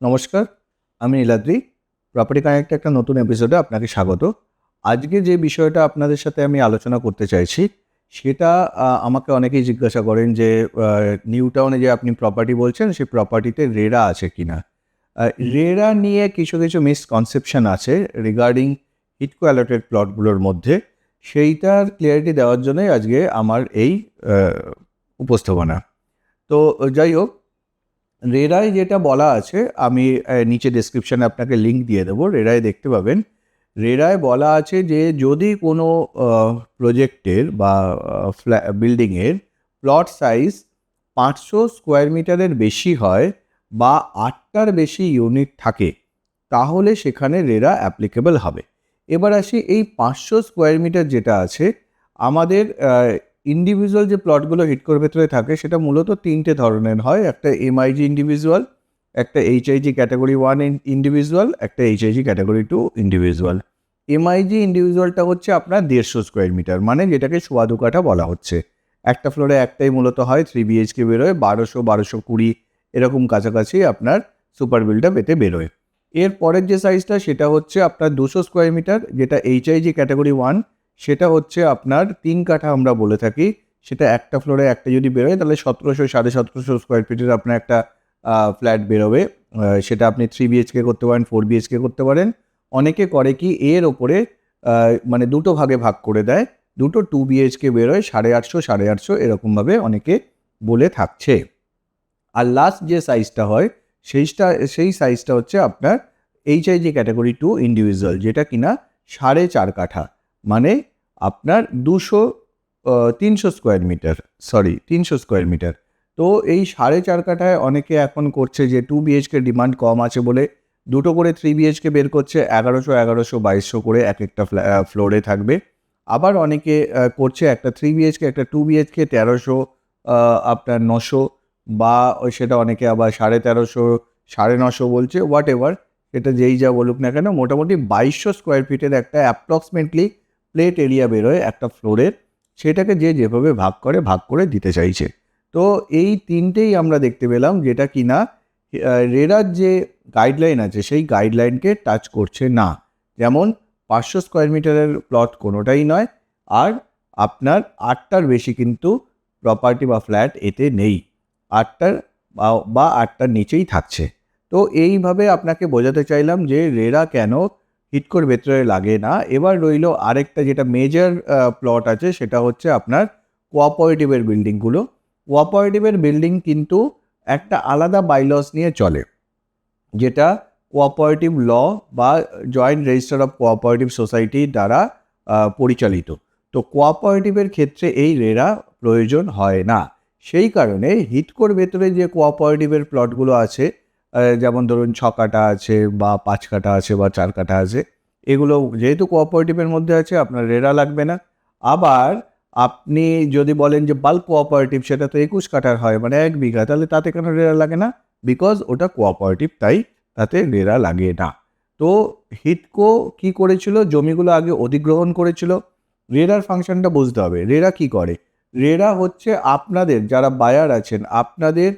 নমস্কার, আমি নীলাদ্রি। প্রপার্টি কানেক্টে একটা নতুন এপিসোডে আপনাকে স্বাগত। আজকে যে বিষয়টা আপনাদের সাথে আমি আলোচনা করতে চাইছি, সেটা আমাকে অনেকেই জিজ্ঞাসা করেন যে নিউ টাউনে যে আপনি প্রপার্টি বলছেন, সেই প্রপার্টিতে রেরা আছে কিনা? রেরা নিয়ে কিছু মিসকনসেপশন আছে রিগার্ডিং হিটকো অ্যালটেড প্লটগুলোর মধ্যে। সেইটার ক্লিয়ারিটি দেওয়ার জন্যই আজকে আমার এই উপস্থাপনা। তো যাই হোক, রেরায় যেটা বলা আছে, আমি নিচে ডেসক্রিপশানে আপনাকে লিঙ্ক দিয়ে দেবো, রেরায় দেখতে পাবেন। রেরায় বলা আছে যে যদি কোনো প্রজেক্টের বা বিল্ডিংয়ের প্লট সাইজ 500 স্কোয়ার মিটারের বেশি হয় বা 8টার বেশি ইউনিট থাকে, তাহলে সেখানে রেরা অ্যাপ্লিকেবল হবে। এবার আসি, এই 500 স্কোয়ার মিটার যেটা আছে, আমাদের ইন্ডিভিজুয়াল যে প্লটগুলো হিটকোর ভেতরে থাকে, সেটা মূলত তিনটে ধরনের হয়। একটা এমআইজি ইন্ডিভিজুয়াল, একটা এইচআইজি ক্যাটাগরি 1 ইন্ডিভিজুয়াল, একটা এইচআইজি ক্যাটাগরি 2 ইন্ডিভিজুয়াল। এমআইজি ইন্ডিভিজুয়ালটা হচ্ছে আপনার 150 স্কোয়ার মিটার, মানে যেটাকে সোয়া দু কাঠা বলা হচ্ছে। একটা ফ্লোরে একটাই মূলত হয়, 3 বিএইচকে বেরোয়, 1200-1220 এরকম কাছাকাছি আপনার সুপার বিল্ডটা পেতে বেরোয়। এর পরের যে সাইজটা, সেটা হচ্ছে আপনার 200 স্কোয়ার মিটার, যেটা এইচআইজি ক্যাটাগরি 1। সেটা হচ্ছে আপনার 3 কাঠা আমরা বলে থাকি। সেটা একটা ফ্লোরে একটা যদি বেরোয়, তাহলে 1700-1750 স্কোয়ার ফিটের আপনার একটা ফ্ল্যাট বেরোবে। সেটা আপনি 3 বিএইচকে করতে পারেন, 4 বিএইচকে করতে পারেন। অনেকে করে কি, এর ওপরে মানে দুটো ভাগে ভাগ করে দেয়, দুটো 2 বিএইচকে বেরোয়, 850 এরকমভাবে অনেকে বলে থাকছে। আর লাস্ট যে সাইজটা হয়, সেই সাইজটা হচ্ছে আপনার এইচআইজি ক্যাটাগরি 2 ইন্ডিভিজুয়াল, যেটা কিনা 4.5 কাঠা, মানে আপনার 300 স্কোয়ার মিটার, 300 স্কোয়ার মিটার। তো এই 4.5 কাঠায় অনেকে এখন করছে যে 2 বিএইচকে ডিমান্ড কম আছে বলে দুটো করে 3 বিএইচকে বের করছে, 1100-2200 করে এক একটা ফ্লোরে থাকবে। আবার অনেকে করছে একটা 3 বিএইচকে, একটা 2 বিএইচকে 1300, আপনার 900, বা সেটা অনেকে আবার 1350, 950 বলছে, হোয়াট এভার, সেটা যেই যা বলুক না কেন, মোটামুটি 2200 স্কোয়ার ফিটের একটা অ্যাপ্রক্সিমেটলি প্লেট এরিয়া বেরোয় একটা ফ্লোরের। সেটাকে যে যেভাবে ভাগ করে দিতে চাইছে। তো এই তিনটেই আমরা দেখতে পেলাম, যেটা কিনা রেরার যে গাইডলাইন আছে, সেই গাইডলাইনকে টাচ করছে না। যেমন 500 স্কোয়ার মিটারের প্লট কোনোটাই নয়, আর আপনার 8টার বেশি কিন্তু প্রপার্টি বা ফ্ল্যাট এতে নেই। 8টার বা 8টার নিচেই থাকছে। তো এইভাবে আপনাকে বোঝাতে চাইলাম যে রেরা কেন হিটকোর ভেতরে লাগে না। এবার রইল আরেকটা, যেটা মেজর প্লট আছে, সেটা হচ্ছে আপনার কোঅপারেটিভের বিল্ডিংগুলো। কোঅপারেটিভের বিল্ডিং কিন্তু একটা আলাদা বাইলস নিয়ে চলে, যেটা কোঅপারেটিভ ল বা joint register of cooperative society দ্বারা পরিচালিত। তো কোঅপারেটিভের ক্ষেত্রে এই রেরা প্রয়োজন হয় না। সেই কারণে হিটকোর ভেতরে যে কোঅপারেটিভের প্লটগুলো আছে, যেমন ধরুন 6 কাঠা আছে বা 5 কাঠা আছে বা 4 কাঠা আছে, এগুলো যেহেতু কোঅপারেটিভের মধ্যে আছে, আপনার রেরা লাগবে না। আবার আপনি যদি বলেন যে বাল্ক কোঅপারেটিভ, সেটা তো 21 কাঠার হয়, মানে 1 বিঘা, তাহলে তাতে কেন রেরা লাগে না? বিকজ ওটা কোঅপারেটিভ, তাই তাতে রেরা লাগে না। তো হিটকো কি করেছিল, জমিগুলো আগে অধিগ্রহণ করেছিল। রেরার ফাংশনটা বুঝতে হবে। রেরা কি করে? রেরা হচ্ছে আপনাদের যারা বায়ার আছেন, আপনাদের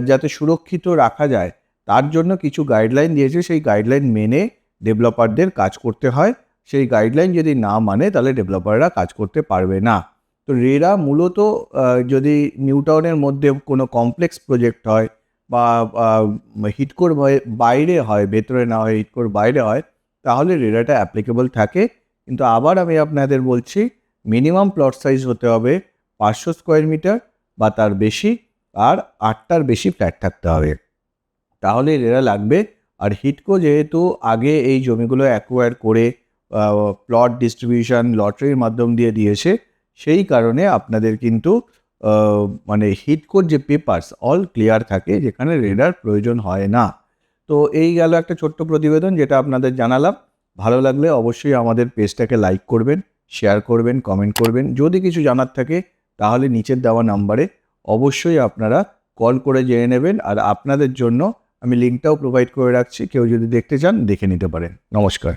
যাতে সুরক্ষিত রাখা যায়, তার জন্য কিছু গাইডলাইন দিয়েছে। সেই গাইডলাইন মেনে ডেভেলপারদের কাজ করতে হয়। সেই গাইডলাইন যদি না মানে, তাহলে ডেভেলপাররা কাজ করতে পারবে না। তো রেরা মূলত যদি নিউ টাউনের মধ্যে কোনো কমপ্লেক্স প্রজেক্ট হয় বা হিটকোর বাইরে হয়, ভেতরে না হয়, হিটকোর বাইরে হয়, তাহলে রেরাটা অ্যাপ্লিকেবল থাকে। কিন্তু আবার আমি আপনাদের বলছি, মিনিমাম প্লট সাইজ হতে হবে 500 স্কোয়ার মিটার বা তার বেশি, আর 8টার বেশি ফ্ল্যাট থাকতে হবে, তাহলে রেরা লাগবে। আর হিটকো যেহেতু আগে এই জমিগুলো অ্যাকোয়ার করে প্লট ডিস্ট্রিবিউশন লটারির মাধ্যম দিয়ে দিয়েছে, সেই কারণে আপনাদের কিন্তু মানে হিটকোর যে পেপারস অল ক্লিয়ার থাকে, যেখানে রেরার প্রয়োজন হয় না। তো এই গেল একটা ছোট্ট প্রতিবেদন, যেটা আপনাদের জানালাম। ভালো লাগলে অবশ্যই আমাদের পেজটাকে লাইক করবেন, শেয়ার করবেন, কমেন্ট করবেন। যদি কিছু জানার থাকে, তাহলে নিচের দেওয়া নাম্বারে অবশ্যই আপনারা কল করে জেনে নেবেন। আর আপনাদের জন্য আমি লিঙ্কটাও প্রোভাইড করে রাখছি, কেউ যদি দেখতে চান দেখে নিতে পারেন। নমস্কার।